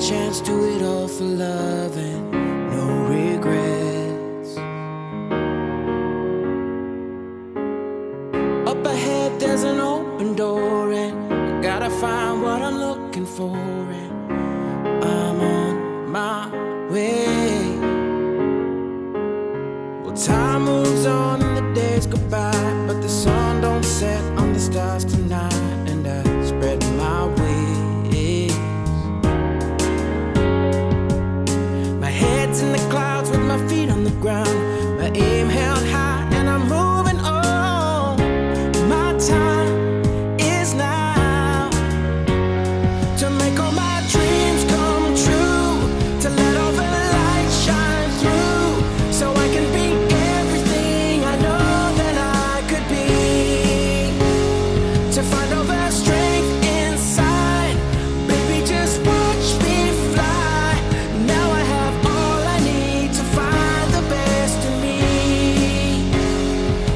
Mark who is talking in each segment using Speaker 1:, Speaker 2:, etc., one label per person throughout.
Speaker 1: chance, do it all for love and no regrets. Up ahead there's an open door, and I gotta find what I'm looking for, and I'm on my way. Well, time moves on and the days go by, but the sun don't set on the stars tonight, and I spread my wings. My head's in the clouds with my feet on the ground, my aim held high and I'm moving on. My time is now to make all my dreams come true, to let all the light shine through, so I can be everything I know that I could be, to find all the strength inside. Baby, just watch me fly. Now I have all I need to find the best in me.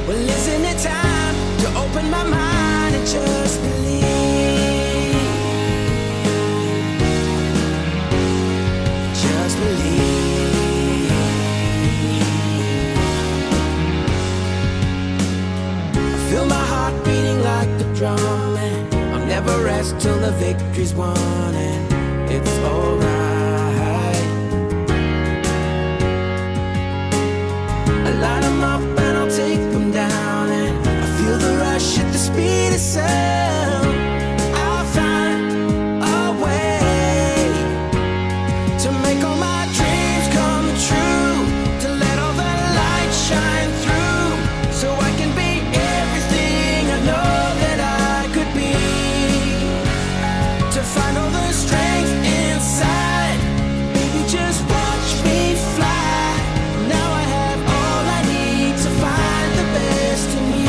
Speaker 1: Well, isn't it time to open my mind and just believe? Just believe. I feel my heart beating like a drum, and I'll never rest till the victory's won, and it's alright. I light 'em up and I'll take 'em down, and I feel the rush at the speed of sound. I'll find a way to make all my dreams come true, to let all the light shine through, so I can be everything I know that I could be, to find all the strength inside. Baby, just watch me fly. Now I have all I need to find the best in me.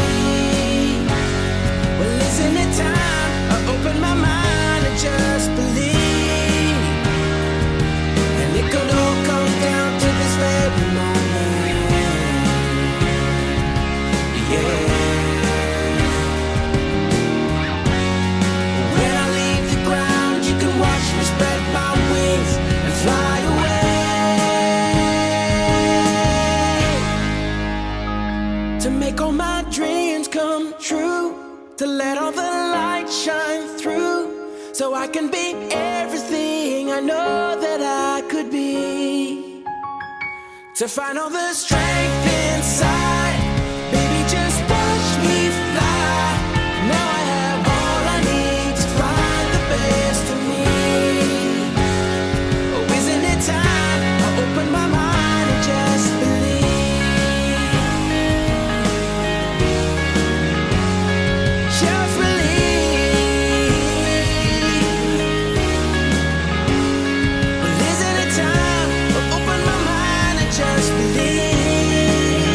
Speaker 1: Well, isn't it time I open my mind and just believe? And it could all come down to this very moment. Yeah. When I leave the ground, you can watch me spread my wings and fly away, to make all my dreams come true, to let all the light shine through, so I can be everything I know that I could be, to find all the strength inside. Baby, just watch me fly. Now I have all I need to find the best of me. Oh, isn't it time I open my mind and just believe? Just believe. Well, isn't it time I open my mind and just believe?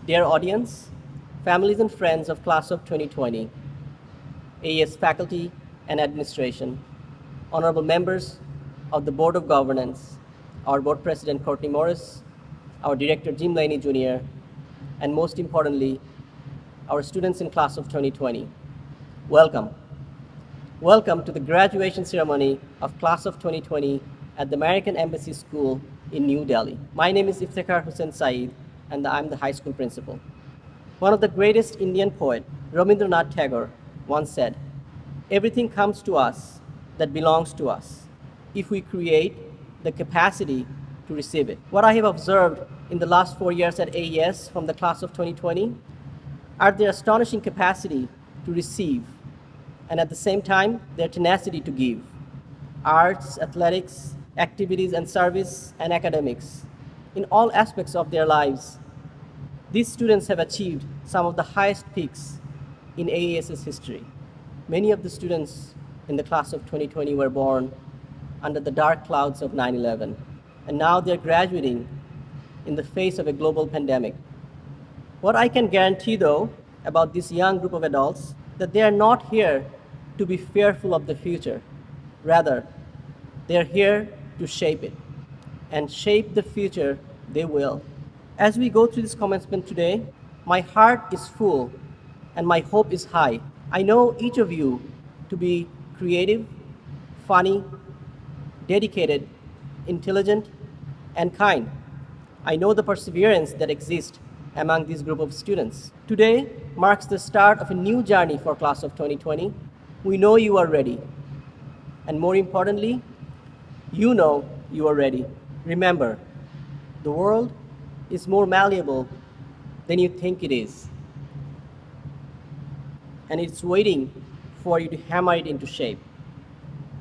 Speaker 2: Dear audience, families and friends of Class of 2020, AES faculty and administration, honorable members of the Board of Governance, our Board President Courtney Morris, our Director Jim Laney Jr., and most importantly, our students in Class of 2020. Welcome. Welcome to the graduation ceremony of Class of 2020 at the American Embassy School in New Delhi. My name is Iftikhar Hussain Saeed, and I'm the high school principal. One of the greatest Indian poets, Rabindranath Tagore, once said, "Everything comes to us that belongs to us if we create the capacity to receive it." What I have observed in the last 4 years at AES from the Class of 2020 are their astonishing capacity to receive, and at the same time, their tenacity to give. Arts, athletics, activities and service, and academics. In all aspects of their lives, these students have achieved some of the highest peaks in AES's history. Many of the students in the Class of 2020 were born under the dark clouds of 9/11, and now they're graduating in the face of a global pandemic. What I can guarantee, though, about this young group of adults, that they are not here to be fearful of the future. Rather, they are here to shape it, and shape the future they will. As we go through this commencement today, my heart is full and my hope is high. I know each of you to be creative, funny, dedicated, intelligent, and kind. I know the perseverance that exists among this group of students. Today marks the start of a new journey for Class of 2020. We know you are ready. And more importantly, you know you are ready. Remember, the world is more malleable than you think it is. And it's waiting for you to hammer it into shape.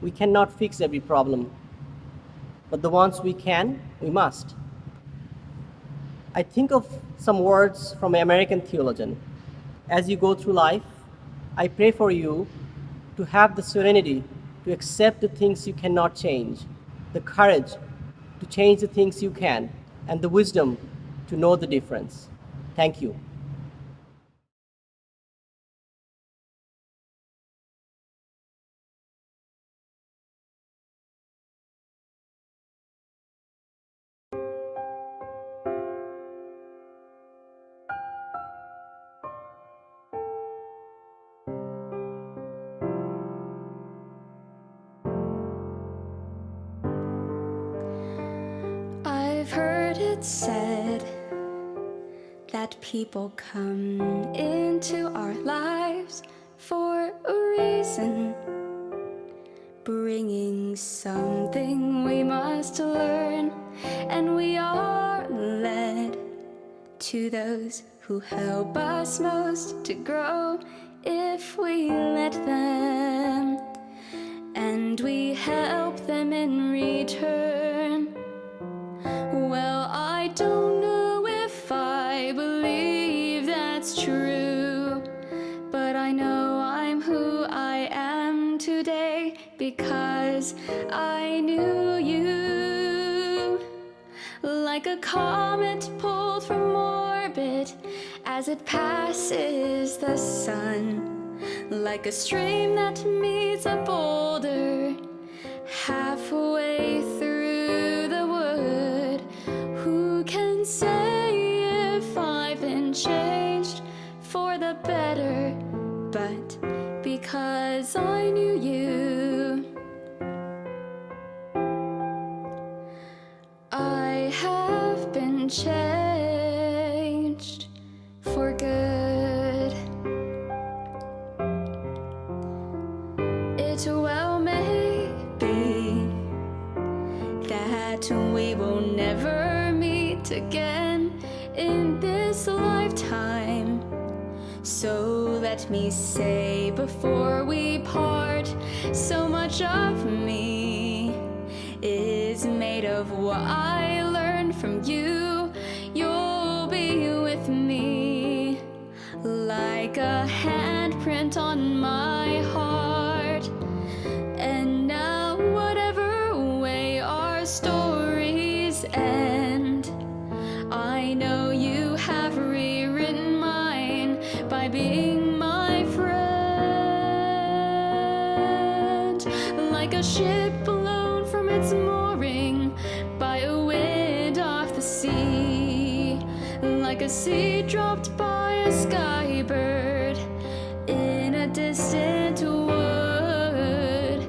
Speaker 2: We cannot fix every problem, but the ones we can, we must. I think of some words from an American theologian. As you go through life, I pray for you to have the serenity to accept the things you cannot change, the courage to change the things you can, and the wisdom to know the difference. Thank you.
Speaker 3: I've heard it said that people come into our lives for a reason, bringing something we must learn, and we are led to those who help us most to grow if we let them, and we help them in return. Well, I don't know if I believe that's true, but I know I'm who I am today because I knew you. Like a comet pulled from orbit as it passes the sun, like a stream that meets a boulder halfway through the wood. Who can say if I've been changed for the better? But because I knew you, I have been changed for good. It well may be that we will never meet again in this lifetime. So let me say before we part, so much of me is made of what I learned from you. You'll be with me like a handprint on my heart. And now whatever way our stories end, I know you have rewritten ship blown from its mooring by a wind off the sea, like a seed dropped by a skybird in a distant wood.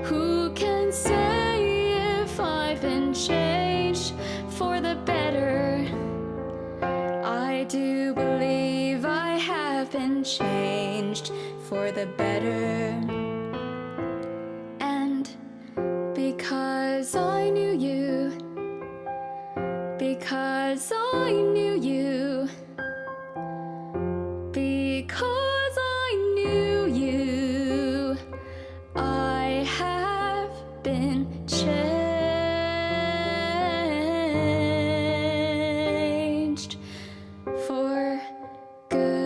Speaker 3: Who can say if I've been changed for the better? I do believe I have been changed for the better. And because I knew you, because I knew you, because I knew you, I have been changed for good.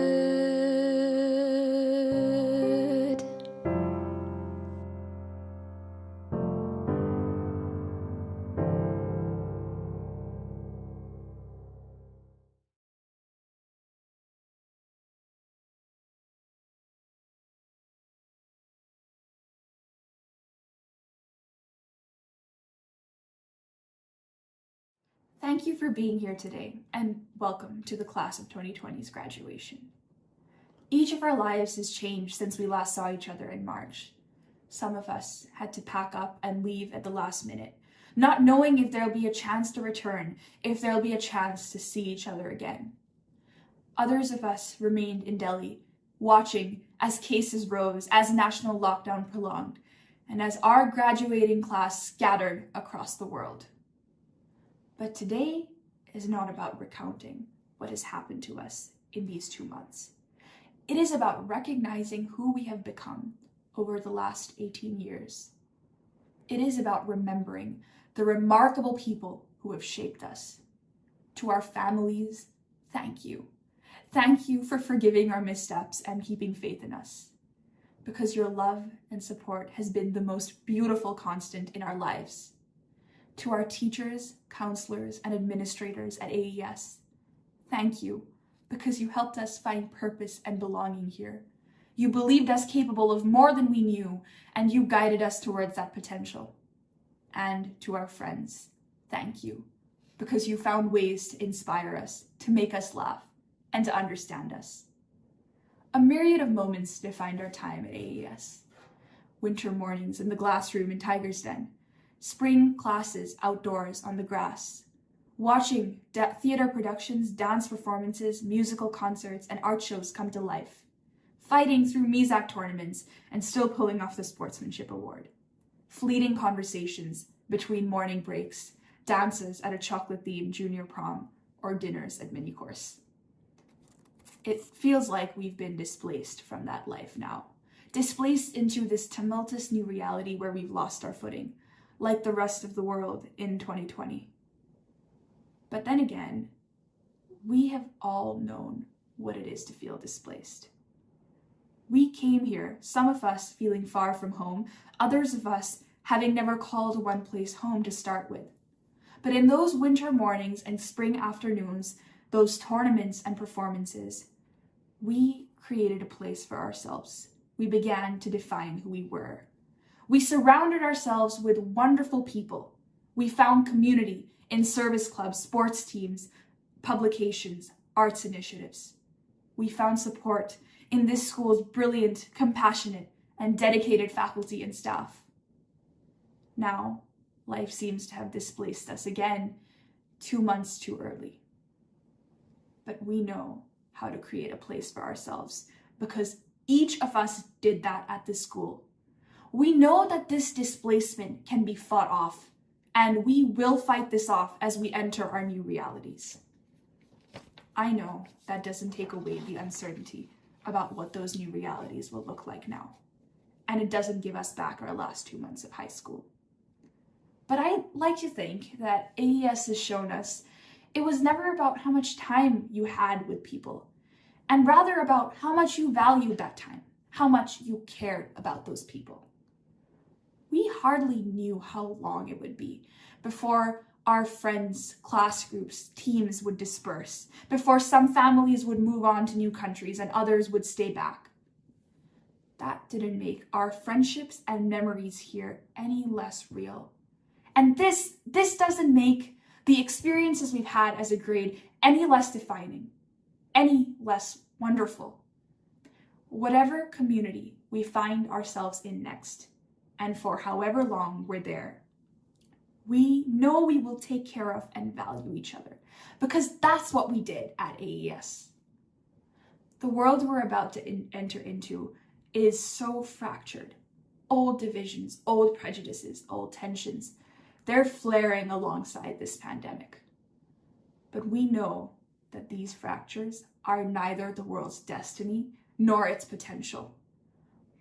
Speaker 4: Thank you for being here today, and welcome to the class of 2020's graduation. Each of our lives has changed since we last saw each other in March. Some of us had to pack up and leave at the last minute, not knowing if there'll be a chance to return, if there'll be a chance to see each other again. Others of us remained in Delhi, watching as cases rose, as national lockdown prolonged, and as our graduating class scattered across the world. But today is not about recounting what has happened to us in these 2 months. It is about recognizing who we have become over the last 18 years. It is about remembering the remarkable people who have shaped us. To our families, thank you. Thank you for forgiving our missteps and keeping faith in us, because your love and support has been the most beautiful constant in our lives. To our teachers, counselors, and administrators at AES, thank you, because you helped us find purpose and belonging here. You believed us capable of more than we knew, and you guided us towards that potential. And to our friends, thank you, because you found ways to inspire us, to make us laugh, and to understand us. A myriad of moments defined our time at AES. Winter mornings in the glass room in Tiger's Den, spring classes outdoors on the grass, watching theater productions, dance performances, musical concerts, and art shows come to life, fighting through Mizak tournaments and still pulling off the sportsmanship award, fleeting conversations between morning breaks, dances at a chocolate-themed junior prom, or dinners at mini-course. It feels like we've been displaced from that life now, displaced into this tumultuous new reality where we've lost our footing, like the rest of the world in 2020. But then again, we have all known what it is to feel displaced. We came here, some of us feeling far from home, others of us having never called one place home to start with. But in those winter mornings and spring afternoons, those tournaments and performances, we created a place for ourselves. We began to define who we were. We surrounded ourselves with wonderful people. We found community in service clubs, sports teams, publications, arts initiatives. We found support in this school's brilliant, compassionate, and dedicated faculty and staff. Now, life seems to have displaced us again, 2 months too early. But we know how to create a place for ourselves because each of us did that at this school. We know that this displacement can be fought off, and we will fight this off as we enter our new realities. I know that doesn't take away the uncertainty about what those new realities will look like now, and it doesn't give us back our last 2 months of high school. But I like to think that AES has shown us it was never about how much time you had with people, and rather about how much you valued that time, how much you cared about those people. We hardly knew how long it would be before our friends, class groups, teams would disperse, before some families would move on to new countries and others would stay back. that didn't make our friendships and memories here any less real. And this doesn't make the experiences we've had as a grade any less defining, any less wonderful. Whatever community we find ourselves in next, and for however long we're there, we know we will take care of and value each other, because that's what we did at AES. The world we're about to enter into is so fractured. Old divisions, old prejudices, old tensions, they're flaring alongside this pandemic. But we know that these fractures are neither the world's destiny nor its potential.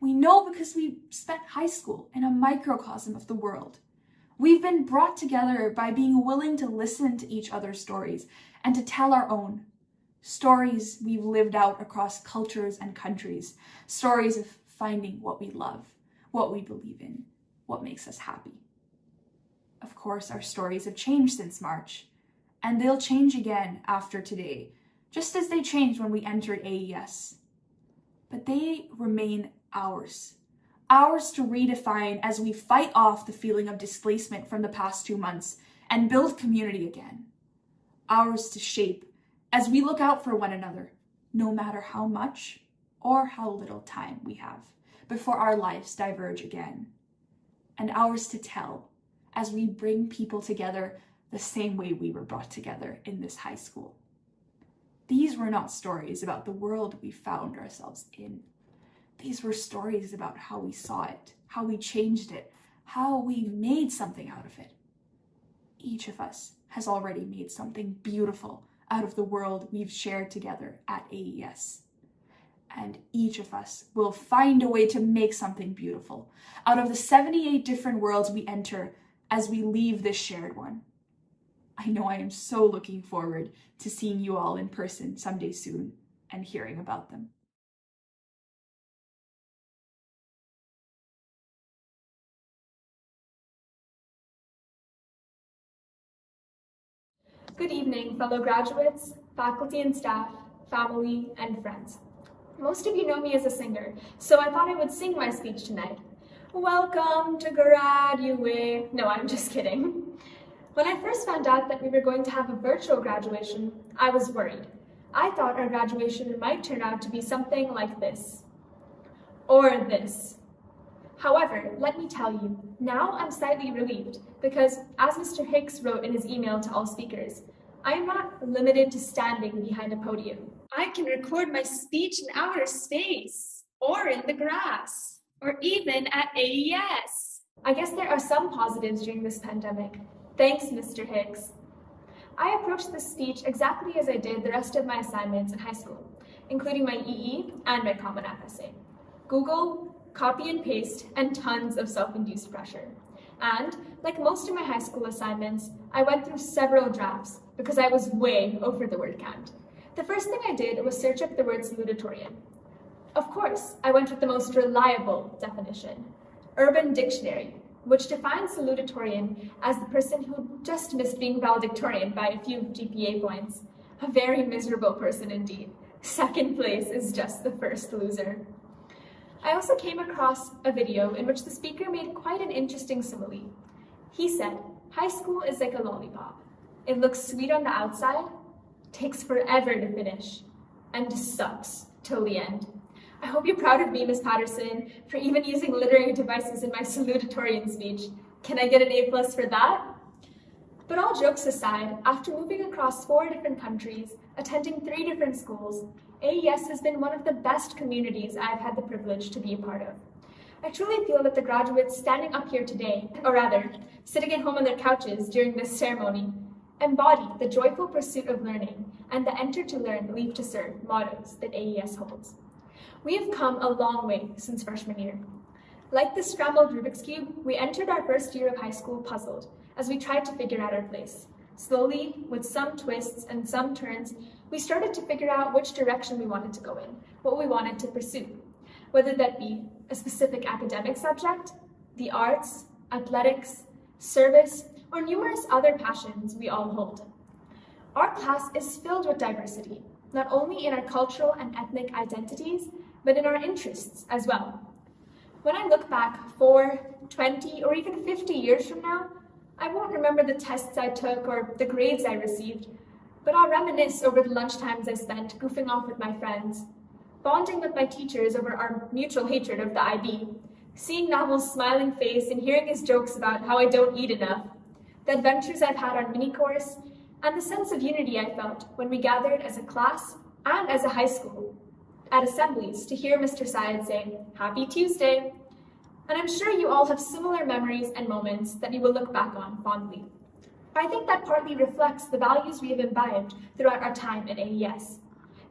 Speaker 4: We know because we spent high school in a microcosm of the world. We've been brought together by being willing to listen to each other's stories and to tell our own. Stories we've lived out across cultures and countries. Stories of finding what we love, what we believe in, what makes us happy. Of course, our stories have changed since March, and they'll change again after today, just as they changed when we entered AES. But they remain ours. Ours to redefine as we fight off the feeling of displacement from the past 2 months and build community again. Ours to shape as we look out for one another, no matter how much or how little time we have before our lives diverge again. And ours to tell as we bring people together the same way we were brought together in this high school. These were not stories about the world we found ourselves in. These were stories about how we saw it, how we changed it, how we made something out of it. Each of us has already made something beautiful out of the world we've shared together at AES. And each of us will find a way to make something beautiful out of the 78 different worlds we enter as we leave this shared one. I know I am so looking forward to seeing you all in person someday soon and hearing about them.
Speaker 5: Good evening, fellow graduates, faculty and staff, family, and friends. Most of you know me as a singer, so I thought I would sing my speech tonight. Welcome to graduate. No, I'm just kidding. When I first found out that we were going to have a virtual graduation, I was worried. I thought our graduation might turn out to be something like this. Or this. However, let me tell you, now I'm slightly relieved because, as Mr. Hicks wrote in his email to all speakers, I am not limited to standing behind a podium.
Speaker 6: I can record my speech in outer space, or in the grass, or even at AES.
Speaker 5: I guess there are some positives during this pandemic. Thanks, Mr. Hicks. I approached this speech exactly as I did the rest of my assignments in high school, including my EE and my Common App essay. Google, copy and paste, and tons of self-induced pressure. And, like most of my high school assignments, I went through several drafts because I was way over the word count. The first thing I did was search up the word salutatorian. Of course, I went with the most reliable definition, Urban Dictionary, which defines salutatorian as the person who just missed being valedictorian by a few GPA points. A very miserable person indeed. Second place is just the first loser. I also came across a video in which the speaker made quite an interesting simile. He said, high school is like a lollipop. It looks sweet on the outside, takes forever to finish, and sucks till the end. I hope you're proud of me, Ms. Patterson, for even using literary devices in my salutatorian speech. Can I get an A+ for that? But all jokes aside, after moving across 4 different countries, attending 3 different schools, AES has been one of the best communities I've had the privilege to be a part of. I truly feel that the graduates standing up here today, or rather, sitting at home on their couches during this ceremony, embody the joyful pursuit of learning and the enter to learn, leave to serve mottos that AES holds. We have come a long way since freshman year. Like the scrambled Rubik's Cube, we entered our first year of high school puzzled as we tried to figure out our place. Slowly, with some twists and some turns, we started to figure out which direction we wanted to go in, what we wanted to pursue, whether that be a specific academic subject, the arts, athletics, service, or numerous other passions we all hold. Our class is filled with diversity, not only in our cultural and ethnic identities, but in our interests as well. When I look back 4, 20, or even 50 years from now, I won't remember the tests I took or the grades I received, but I'll reminisce over the lunchtimes I spent goofing off with my friends, bonding with my teachers over our mutual hatred of the IB, seeing Naval's smiling face and hearing his jokes about how I don't eat enough, the adventures I've had on mini-course, and the sense of unity I felt when we gathered as a class and as a high school at assemblies to hear Mr. Syed say, "Happy Tuesday." And I'm sure you all have similar memories and moments that you will look back on fondly. I think that partly reflects the values we have imbibed throughout our time at AES.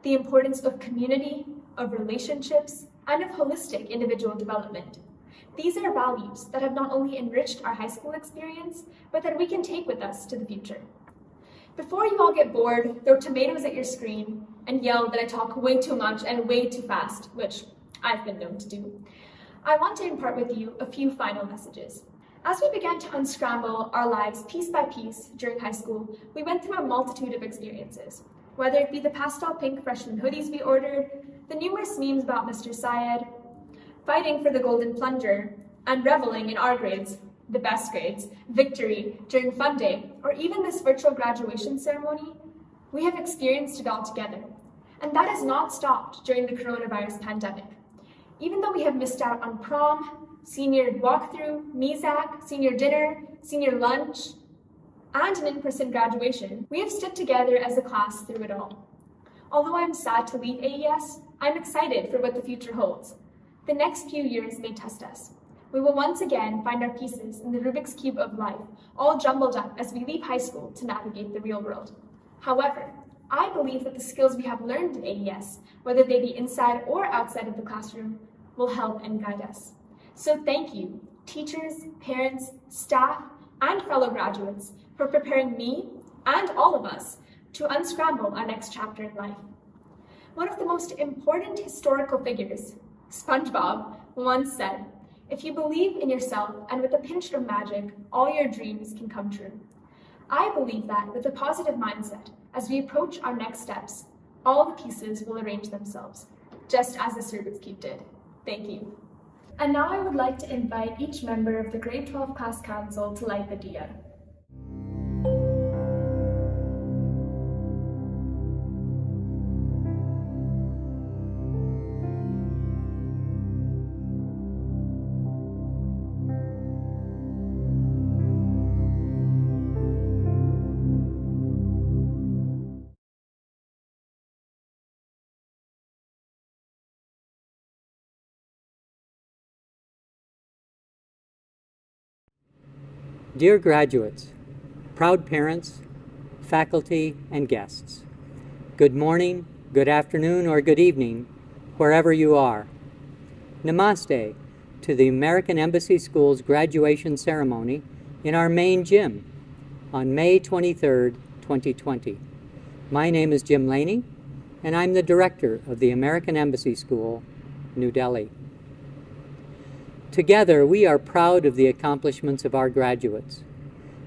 Speaker 5: The importance of community, of relationships, and of holistic individual development. These are values that have not only enriched our high school experience, but that we can take with us to the future. Before you all get bored, throw tomatoes at your screen, and yell that I talk way too much and way too fast, which I've been known to do, I want to impart with you a few final messages. As we began to unscramble our lives piece by piece during high school, we went through a multitude of experiences, whether it be the pastel pink freshman hoodies we ordered, the numerous memes about Mr. Syed, fighting for the golden plunger, and reveling in our grades, the best grades, victory during fun day, or even this virtual graduation ceremony. We have experienced it all together, and that has not stopped during the coronavirus pandemic. Even though we have missed out on prom, senior walkthrough, MESAC, senior dinner, senior lunch, and an in-person graduation, we have stood together as a class through it all. Although I'm sad to leave AES, I'm excited for what the future holds. The next few years may test us. We will once again find our pieces in the Rubik's Cube of life, all jumbled up as we leave high school to navigate the real world. However, I believe that the skills we have learned at AES, whether they be inside or outside of the classroom, will help and guide us. So thank you, teachers, parents, staff, and fellow graduates, for preparing me and all of us to unscramble our next chapter in life. One of the most important historical figures, SpongeBob, once said, "If you believe in yourself and with a pinch of magic, all your dreams can come true." I believe that with a positive mindset, as we approach our next steps, all the pieces will arrange themselves, just as the Rubik's Cube did. Thank you. And now I would like to invite each member of the Grade 12 Class Council to light the diya.
Speaker 7: Dear graduates, proud parents, faculty, and guests, good morning, good afternoon, or good evening, wherever you are. Namaste to the American Embassy School's graduation ceremony in our main gym on May 23rd, 2020. My name is Jim Laney, and I'm the director of the American Embassy School, New Delhi. Together, we are proud of the accomplishments of our graduates.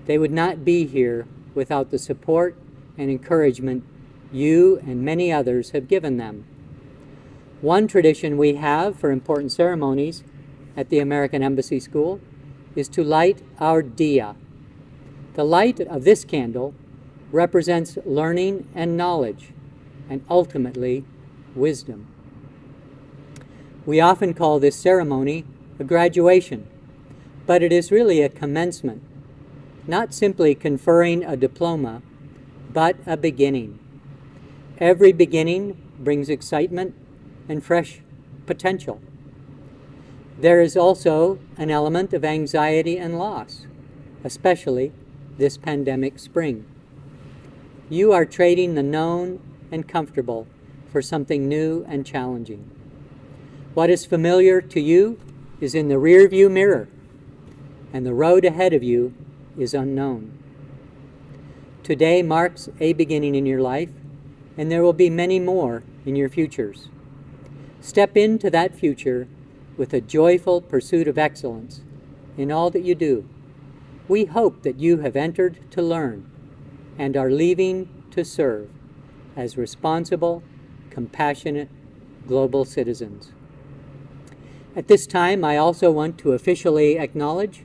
Speaker 7: They would not be here without the support and encouragement you and many others have given them. One tradition we have for important ceremonies at the American Embassy School is to light our diya. The light of this candle represents learning and knowledge, and ultimately, wisdom. We often call this ceremony a graduation, but it is really a commencement, not simply conferring a diploma, but a beginning. Every beginning brings excitement and fresh potential. There is also an element of anxiety and loss, especially this pandemic spring. You are trading the known and comfortable for something new and challenging. What is familiar to you is in the rearview mirror, and the road ahead of you is unknown. Today marks a beginning in your life, and there will be many more in your futures. Step into that future with a joyful pursuit of excellence in all that you do. We hope that you have entered to learn and are leaving to serve as responsible, compassionate, global citizens. At this time, I also want to officially acknowledge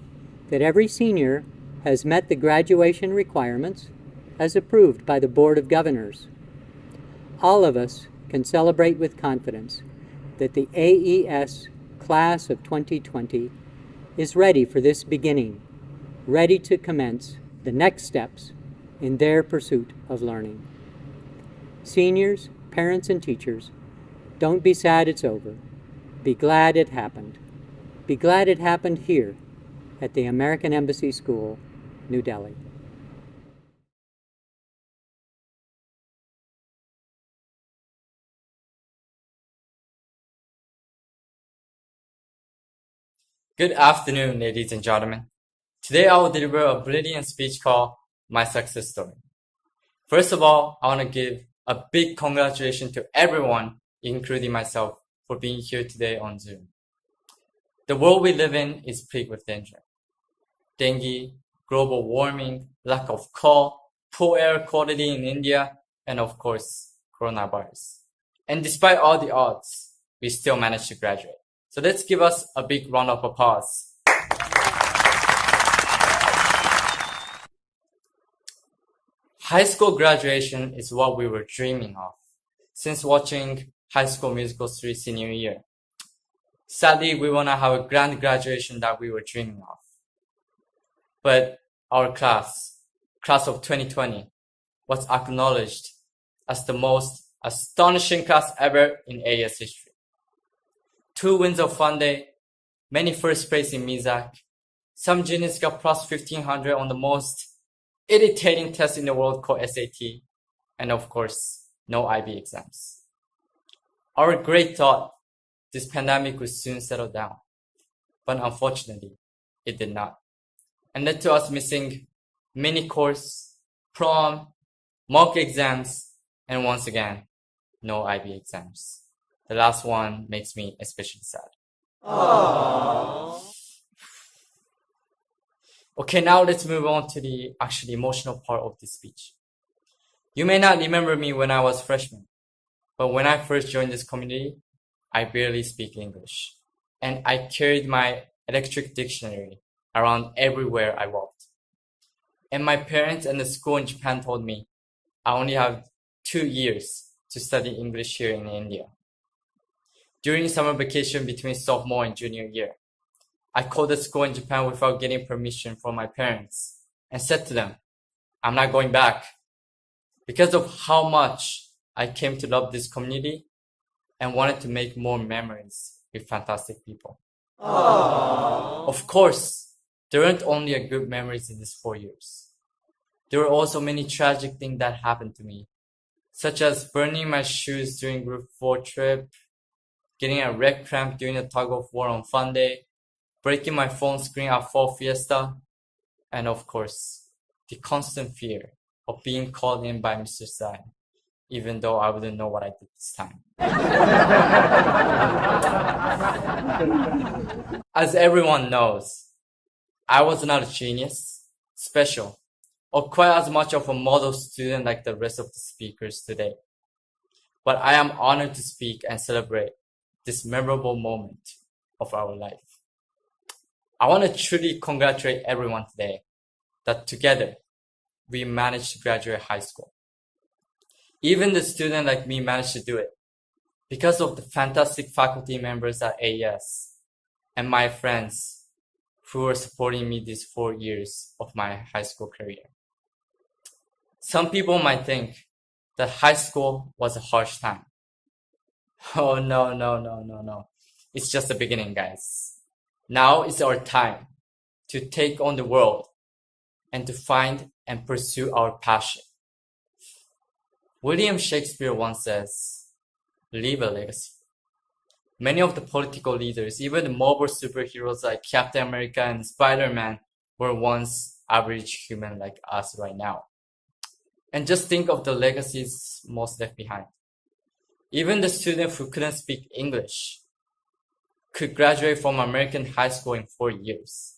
Speaker 7: that every senior has met the graduation requirements as approved by the Board of Governors. All of us can celebrate with confidence that the AES Class of 2020 is ready for this beginning, ready to commence the next steps in their pursuit of learning. Seniors, parents, and teachers, don't be sad it's over. Be glad it happened. Be glad it happened here at the American Embassy School, New Delhi.
Speaker 8: Good afternoon, ladies and gentlemen. Today I will deliver a brilliant speech called My Success Story. First of all, I want to give a big congratulations to everyone, including myself, for being here today on Zoom. The world we live in is plagued with danger. Dengue, global warming, lack of coal, poor air quality in India, and of course, coronavirus. And despite all the odds, we still managed to graduate. So let's give us a big round of applause. High school graduation is what we were dreaming of since watching High School Musical 3 senior year. Sadly, we won't have a grand graduation that we were dreaming of. But our class of 2020, was acknowledged as the most astonishing class ever in AES history. 2 wins of Fun Day, many first place in MISAC, some juniors got plus 1500 on the most irritating test in the world called SAT, and of course, no IB exams. Our great thought this pandemic would soon settle down, but unfortunately, it did not, and led to us missing mini course, prom, mock exams, and once again, no IB exams. The last one makes me especially sad. Aww. Okay, now let's move on to the actually emotional part of this speech. You may not remember me when I was freshman, but when I first joined this community, I barely speak English, and I carried my electric dictionary around everywhere I walked. And my parents and the school in Japan told me I only have 2 years to study English here in India. During summer vacation between sophomore and junior year, I called the school in Japan without getting permission from my parents and said to them, I'm not going back, because of how much I came to love this community and wanted to make more memories with fantastic people. Aww. Of course, there weren't only good memories in these 4 years. There were also many tragic things that happened to me, such as burning my shoes during group 4 trip, getting a leg cramp during the tug of war on Fun Day, breaking my phone screen at Fall Fiesta, and of course, the constant fear of being called in by Mr. Sai, even though I wouldn't know what I did this time. As everyone knows, I was not a genius, special, or quite as much of a model student like the rest of the speakers today. But I am honored to speak and celebrate this memorable moment of our life. I want to truly congratulate everyone today that together we managed to graduate high school. Even the student like me managed to do it because of the fantastic faculty members at AES and my friends who were supporting me these 4 years of my high school career. Some people might think that high school was a harsh time. Oh, no. It's just the beginning, guys. Now is our time to take on the world and to find and pursue our passion. William Shakespeare once says, leave a legacy. Many of the political leaders, even the Marvel superheroes like Captain America and Spider-Man, were once average human like us right now. And just think of the legacies most left behind. Even the student who couldn't speak English could graduate from American high school in 4 years.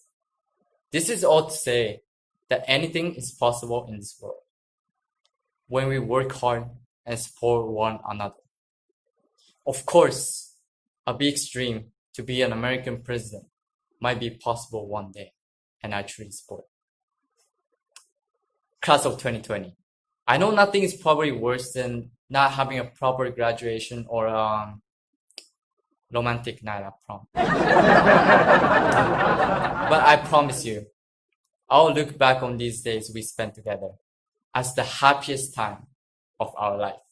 Speaker 8: This is all to say that anything is possible in this world when we work hard and support one another. Of course, a big dream to be an American president might be possible one day, and I truly support it. Class of 2020. I know nothing is probably worse than not having a proper graduation or a romantic night at prom. But I promise you, I'll look back on these days we spent together as the happiest time of our life.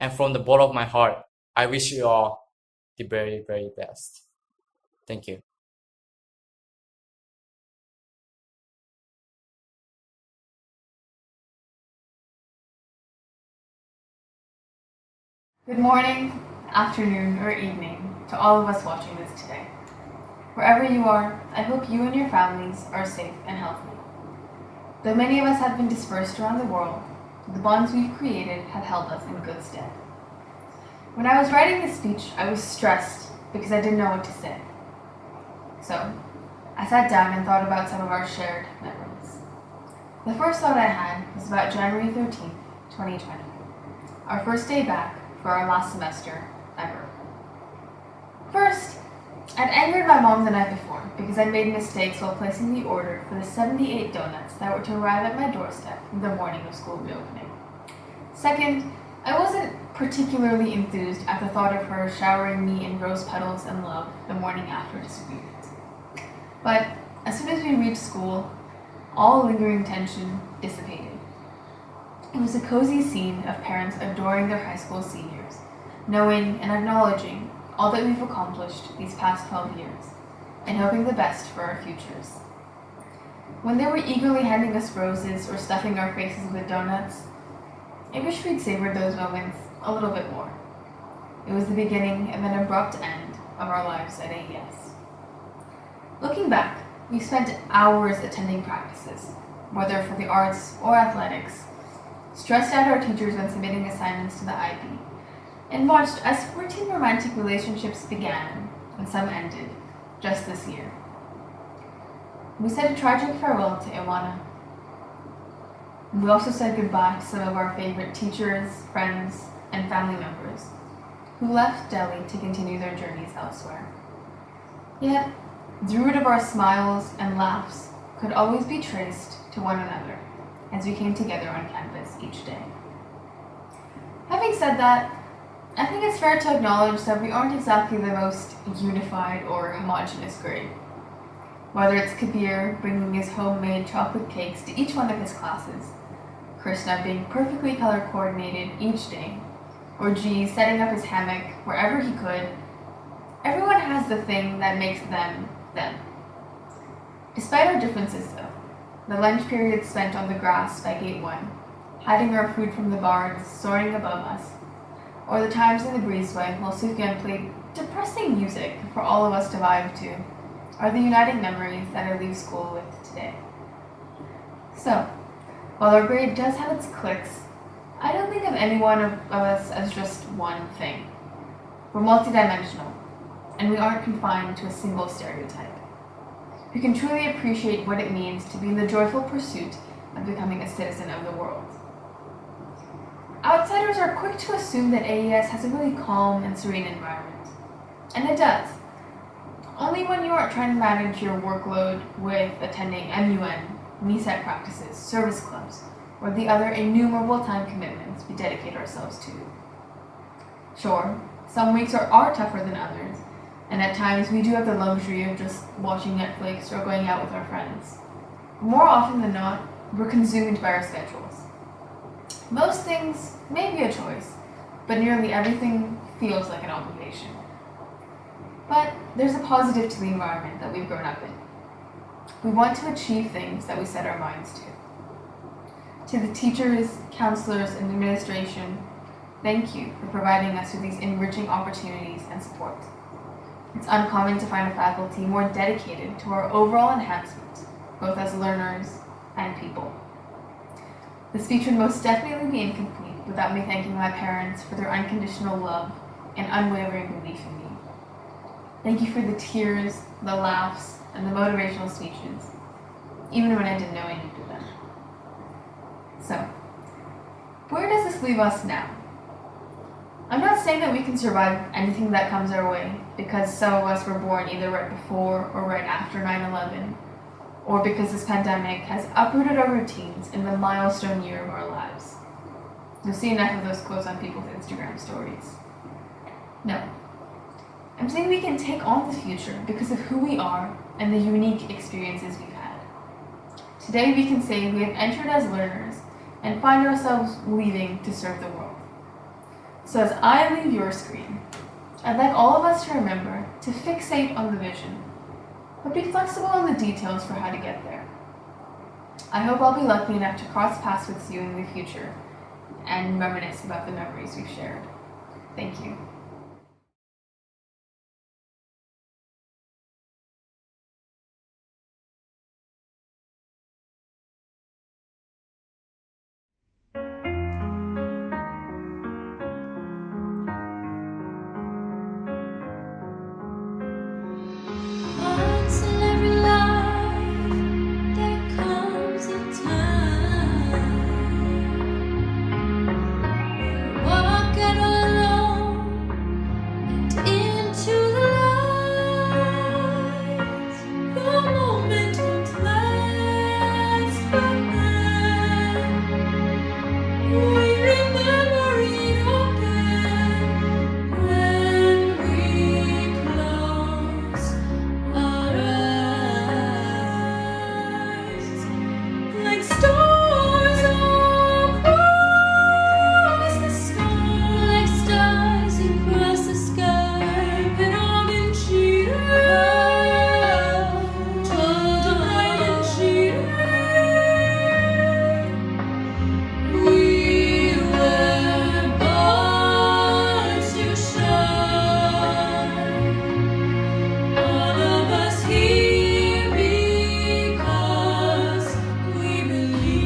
Speaker 8: And from the bottom of my heart, I wish you all the very, very best. Thank you.
Speaker 9: Good morning, afternoon, or evening to all of us watching this today. Wherever you are, I hope you and your families are safe and healthy. Though many of us have been dispersed around the world, the bonds we've created have held us in good stead. When I was writing this speech, I was stressed because I didn't know what to say. So, I sat down and thought about some of our shared memories. The first thought I had was about January 13th, 2020, our first day back for our last semester ever. First, I'd angered my mom the night before because I made mistakes while placing the order for the 78 donuts that were to arrive at my doorstep the morning of school reopening. Second, I wasn't particularly enthused at the thought of her showering me in rose petals and love the morning after disagreement. But as soon as we reached school, all lingering tension dissipated. It was a cozy scene of parents adoring their high school seniors, knowing and acknowledging all that we've accomplished these past 12 years, and hoping the best for our futures. When they were eagerly handing us roses or stuffing our faces with donuts, I wish we'd savored those moments a little bit more. It was the beginning of an abrupt end of our lives at AES. Looking back, we spent hours attending practices, whether for the arts or athletics, stressed out our teachers when submitting assignments to the IB, and watched as 14 romantic relationships began and some ended just this year. We said a tragic farewell to Iwana. We also said goodbye to some of our favorite teachers, friends, and family members who left Delhi to continue their journeys elsewhere. Yet, the root of our smiles and laughs could always be traced to one another as we came together on campus each day. Having said that, I think it's fair to acknowledge that we aren't exactly the most unified or homogeneous grade. Whether it's Kabir bringing his homemade chocolate cakes to each one of his classes, Krishna being perfectly color coordinated each day, or G setting up his hammock wherever he could, everyone has the thing that makes them, them. Despite our differences though, the lunch period spent on the grass by Gate 1, hiding our food from the barns soaring above us, or the times in the breezeway while Sufyan played depressing music for all of us to vibe to, are the uniting memories that I leave school with today. So, while our grade does have its cliques, I don't think of any one of us as just one thing. We're multidimensional, and we aren't confined to a single stereotype. We can truly appreciate what it means to be in the joyful pursuit of becoming a citizen of the world. Outsiders are quick to assume that AES has a really calm and serene environment, and it does. Only when you aren't trying to manage your workload with attending MUN, MESAT practices, service clubs, or the other innumerable time commitments we dedicate ourselves to. Sure, some weeks are tougher than others, and at times we do have the luxury of just watching Netflix or going out with our friends. More often than not, we're consumed by our schedules. Most things may be a choice, but nearly everything feels like an obligation. But there's a positive to the environment that we've grown up in. We want to achieve things that we set our minds to. To the teachers, counselors, and administration, thank you for providing us with these enriching opportunities and support. It's uncommon to find a faculty more dedicated to our overall enhancement, both as learners and people. The speech would most definitely be incomplete without me thanking my parents for their unconditional love and unwavering belief in me. Thank you for the tears, the laughs, and the motivational speeches, even when I didn't know I needed them. So, where does this leave us now? I'm not saying that we can survive anything that comes our way, because some of us were born either right before or right after 9/11, or because this pandemic has uprooted our routines in the milestone year of our lives. You'll see enough of those quotes on people's Instagram stories. No. I'm saying we can take on the future because of who we are and the unique experiences we've had. Today we can say we have entered as learners and find ourselves leaving to serve the world. So as I leave your screen, I'd like all of us to remember to fixate on the vision, but be flexible on the details for how to get there. I hope I'll be lucky enough to cross paths with you in the future and reminisce about the memories we've shared. Thank you.
Speaker 3: Once in every life there comes a time we walk out alone and into the light. The moment won't last forever. We remember it again when we close our eyes, like stars across the sky, like stars across the sky, but all been cheated, told right and cheated. We were born to shine. All of us here because we believe.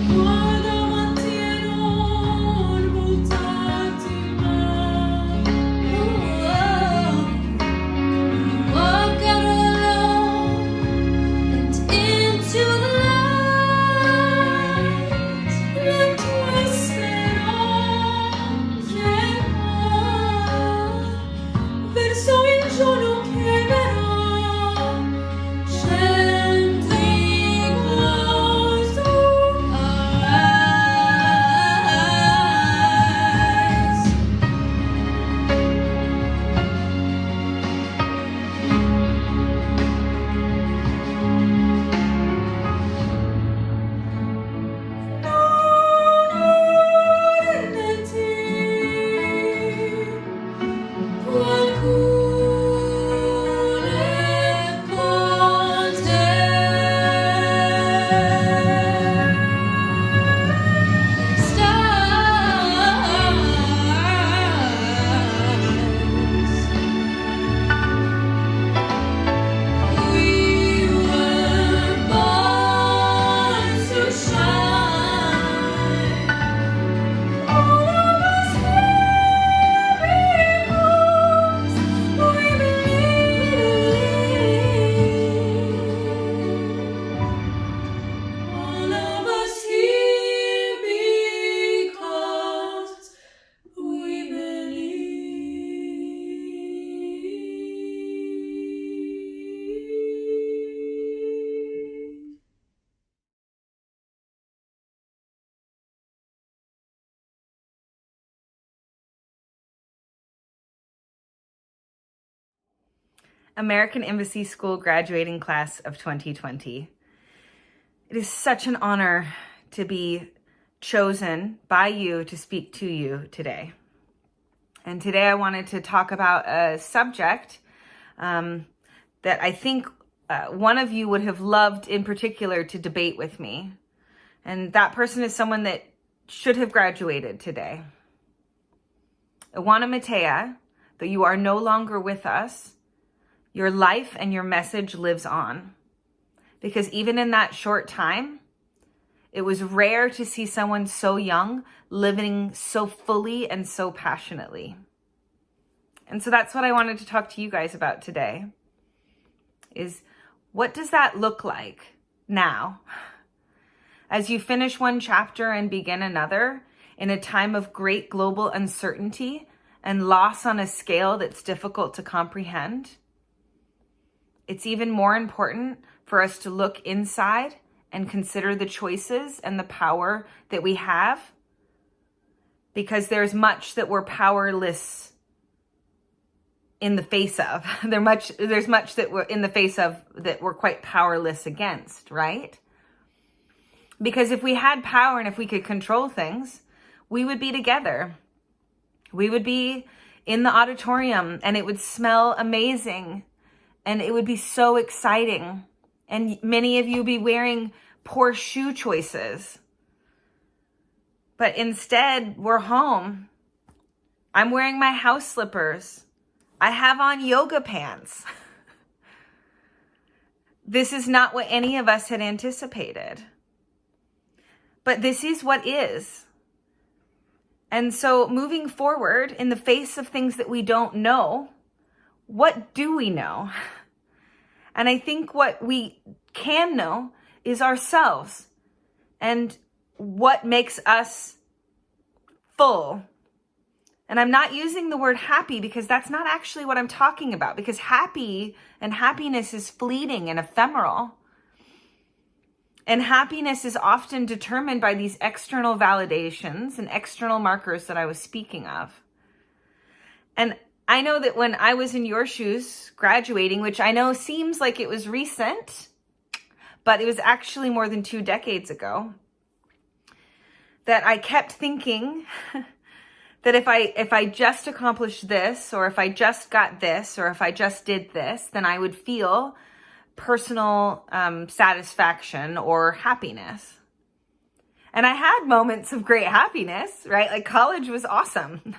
Speaker 3: Guarda mantiene voltati walk out alone and into the light, like twisted arms and heart, verso il giorno che verrà. Gently close our eyes. Qualcuno è con te. We were born to shine. All of us here because we believe. All of us here because we believe.
Speaker 10: American Embassy School graduating class of 2020. It is such an honor to be chosen by you to speak to you today. And today I wanted to talk about a subject that I think one of you would have loved in particular to debate with me. And that person is someone that should have graduated today. Iwana Matea, though you are no longer with us, your life and your message lives on. Because even in that short time, it was rare to see someone so young living so fully and so passionately. And so that's what I wanted to talk to you guys about today, is what does that look like now. As you finish one chapter and begin another, in a time of great global uncertainty and loss on a scale that's difficult to comprehend, it's even more important for us to look inside and consider the choices and the power that we have, because there's much that we're powerless in the face of. There's much that we're in the face of that we're quite powerless against, right? Because if we had power and if we could control things, we would be together. We would be in the auditorium and it would smell amazing and it would be so exciting. And many of you be wearing poor shoe choices. But instead, we're home. I'm wearing my house slippers. I have on yoga pants. This is not what any of us had anticipated. But this is what is. And so moving forward, in the face of things that we don't know, what do we know? And I think what we can know is ourselves and what makes us full. And I'm not using the word happy because that's not actually what I'm talking about, because happy and happiness is fleeting and ephemeral. And happiness is often determined by these external validations and external markers that I was speaking of. And I know that when I was in your shoes graduating, which I know seems like it was recent, but it was actually more than 2 decades ago, that I kept thinking that if I just accomplished this, or if I just got this, or if I just did this, then I would feel personal satisfaction or happiness. And I had moments of great happiness, right? Like college was awesome.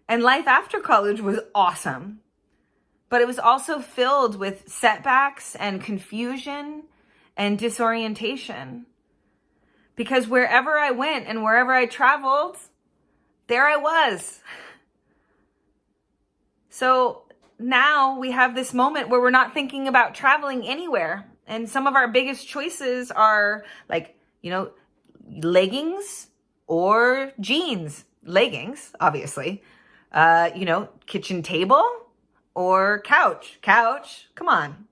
Speaker 10: And life after college was awesome. But it was also filled with setbacks and confusion and disorientation. Because wherever I went and wherever I traveled, there I was. So now we have this moment where we're not thinking about traveling anywhere. And some of our biggest choices are like, leggings or jeans. Leggings, obviously. Kitchen table or couch. Couch, come on.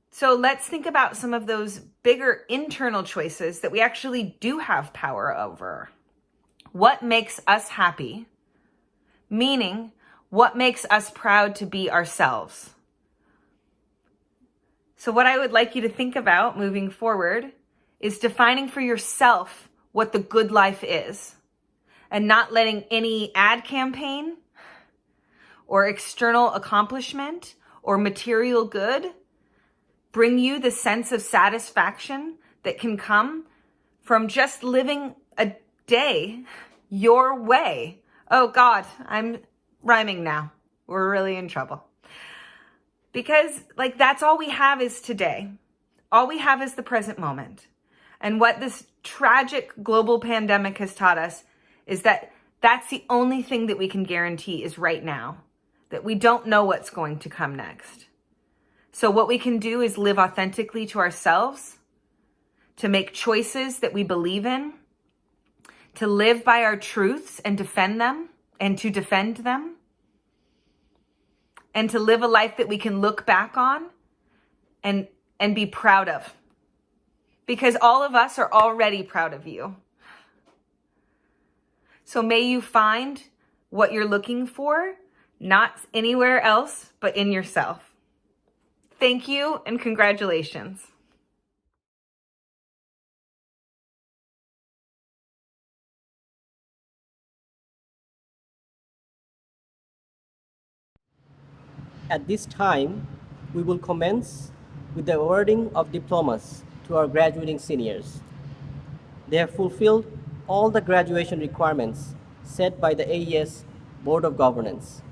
Speaker 10: So let's think about some of those bigger internal choices that we actually do have power over. What makes us happy? Meaning, what makes us proud to be ourselves? So what I would like you to think about moving forward is defining for yourself what the good life is, and not letting any ad campaign or external accomplishment or material good bring you the sense of satisfaction that can come from just living a day your way. Oh God, I'm rhyming now. We're really in trouble. Because that's all we have is today. All we have is the present moment. And what this tragic global pandemic has taught us is that that's the only thing that we can guarantee is right now, that we don't know what's going to come next. So what we can do is live authentically to ourselves, to make choices that we believe in, to live by our truths and defend them, and to defend them, and to live a life that we can look back on and be proud of. Because all of us are already proud of you. So may you find what you're looking for, not anywhere else, but in yourself. Thank you and congratulations.
Speaker 2: At this time, we will commence with the awarding of diplomas to our graduating seniors. They have fulfilled all the graduation requirements set by the AES Board of Governance.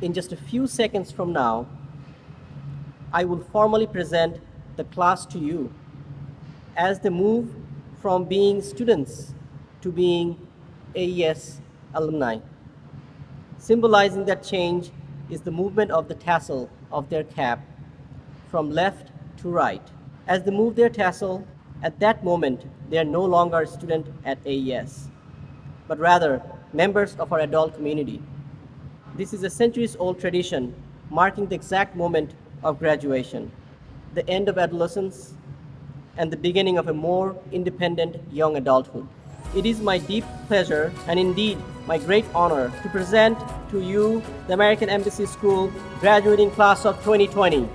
Speaker 2: In just a few seconds from now, I will formally present the class to you as they move from being students to being AES alumni. Symbolizing that change is the movement of the tassel of their cap from left to right. As they move their tassel, at that moment, they are no longer a student at AES, but rather members of our adult community. This is a centuries-old tradition marking the exact moment of graduation, the end of adolescence, and the beginning of a more independent young adulthood. It is my deep pleasure and indeed my great honor to present to you the American Embassy School graduating class of 2020.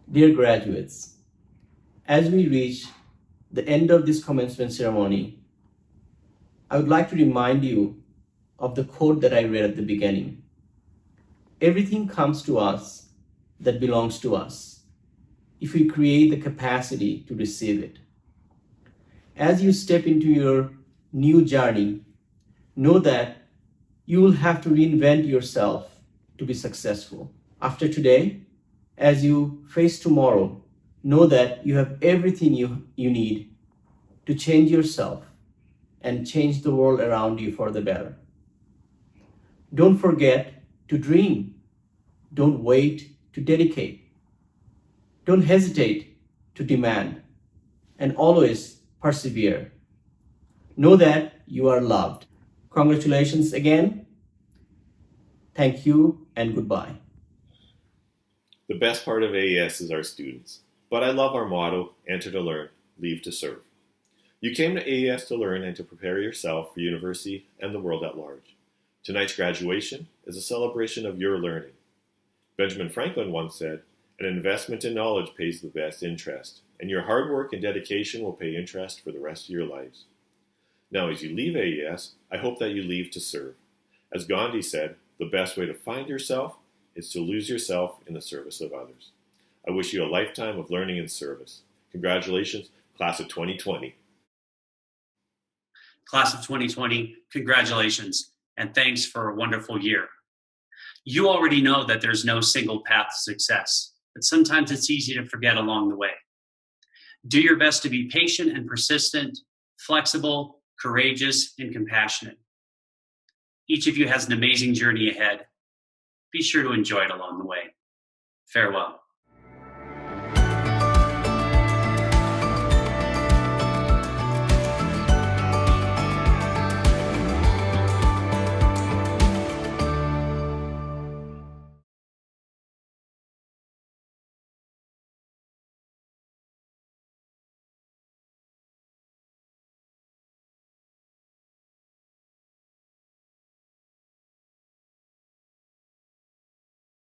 Speaker 2: Dear graduates, as we reach the end of this commencement ceremony, I would like to remind you of the quote that I read at the beginning. Everything comes to us that belongs to us if we create the capacity to receive it. As you step into your new journey, know that you will have to reinvent yourself to be successful. After today, as you face tomorrow, know that you have everything you need to change yourself and change the world around you for the better. Don't forget to dream. Don't wait to dedicate. Don't hesitate to demand, and always persevere. Know that you are loved. Congratulations again. Thank you and goodbye.
Speaker 11: The best part of AES is our students, but I love our motto, enter to learn, leave to serve. You came to AES to learn and to prepare yourself for university and the world at large. Tonight's graduation is a celebration of your learning. Benjamin Franklin once said, an investment in knowledge pays the best interest, and your hard work and dedication will pay interest for the rest of your lives. Now, as you leave AES, I hope that you leave to serve. As Gandhi said, the best way to find yourself is to lose yourself in the service of others. I wish you a lifetime of learning and service. Congratulations, class of 2020.
Speaker 12: Class of 2020, congratulations, and thanks for a wonderful year. You already know that there's no single path to success, but sometimes it's easy to forget along the way. Do your best to be patient and persistent, flexible, courageous, and compassionate. Each of you has an amazing journey ahead. Be sure to enjoy it along the way. Farewell.